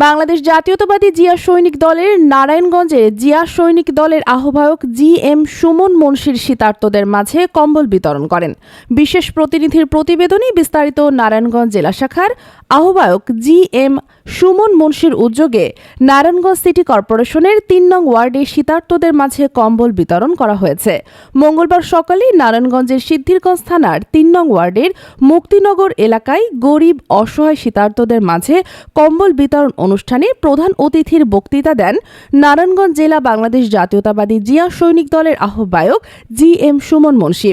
বাংলাদেশ জাতীয়তাবাদী জিয়া সৈনিক দলের নারায়ণগঞ্জে জিয়া সৈনিক দলের আহ্বায়ক জি.এম. সুমন মুন্সির শীতার্তদের মাঝে কম্বল বিতরণ করেন। বিশেষ প্রতিনিধির প্রতিবেদনে বিস্তারিত। নারায়ণগঞ্জ জেলা শাখার আহ্বায়ক জি.এম. সুমন মুন্সির উদ্যোগে নারায়ণগঞ্জ সিটি কর্পোরেশনের ৩ নং ওয়ার্ডে শীতার্তদের মাঝে কম্বল বিতরণ করা হয়েছে। মঙ্গলবার সকালে নারায়ণগঞ্জের সিদ্ধিরগঞ্জ থানার ৩ নং ওয়ার্ডের মুক্তিনগর এলাকায় গরিব অসহায় শীতার্তদের মাঝে কম্বল বিতরণ অনুষ্ঠানে প্রধান অতিথির বক্তৃতা দেন নারায়ণগঞ্জ জেলা বাংলাদেশ জাতীয়তাবাদী জিয়া সৈনিক দলের আহ্বায়ক জি.এম. সুমন মুন্সি।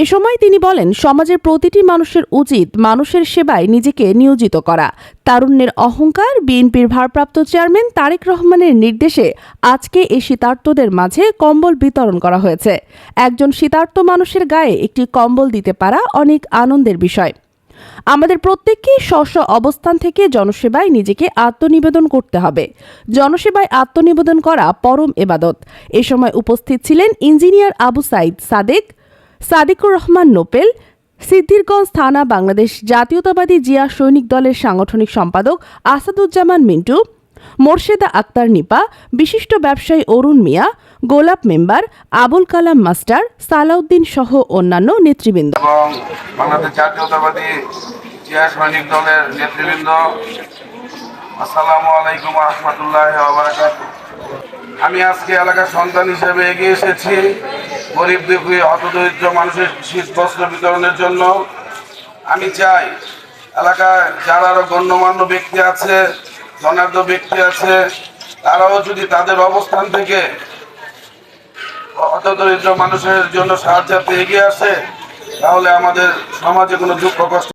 এ সময় তিনি বলেন, সমাজের প্রতিটি মানুষের উচিত মানুষের সেবায় নিজেকে নিয়োজিত করা। তারুণ্যের অহংকার বিএনপির ভারপ্রাপ্ত চেয়ারম্যান তারেক রহমানের নির্দেশে আজকে এই শীতার্তদের মাঝে কম্বল বিতরণ করা হয়েছে। একজন শীতার্ত মানুষের গায়ে একটি কম্বল দিতে পারা অনেক আনন্দের বিষয়। আমাদের প্রত্যেককে স্ব অবস্থান থেকে জনসেবায় নিজেকে আত্মনিবেদন করতে হবে। জনসেবায় আত্মনিবেদন করা পরম ইবাদত। এ সময় উপস্থিত ছিলেন ইঞ্জিনিয়ার আবু সাইদ সাদিকুর রহমান নোপেল, সিদ্ধিরগঞ্জ থানা বাংলাদেশ জাতীয়তাবাদী জিয়া সৈনিক দলের সাংগঠনিক সম্পাদক আসাদুজ্জামান মিন্টু, মোর্শেদা আক্তার নিপা, বিশিষ্ট ব্যবসায়ী অরুণ মিয়া, গোলাপ মেম্বার, আবুল কালাম মাস্টার, সালাউদ্দিন সহ অন্যান্য নেতৃবৃন্দ। এবং বাংলাদেশ জাতীয়তাবাদী জিয়া সৈনিক দলের নেতৃবৃন্দ, আসসালামু আলাইকুম ওয়া রাহমাতুল্লাহি ওয়া বারাকাতুহু। আমি আজকে এলাকার সন্তান হিসেবে এগিয়ে এসেছি গরিব দুঃখী হতদরিদ্র মানুষের শীত বস্ত্র বিতরণের জন্য। আমি চাই এলাকায় যারা আরো গণ্যমান্য ব্যক্তি আছে, ধনাঢ্য ব্যক্তি আছে, তারাও যদি তাদের অবস্থান থেকে হতদরিদ্র মানুষের জন্য সাহায্যার্থে এগিয়ে আসে, তাহলে আমাদের সমাজে কোনো দুঃখ কষ্ট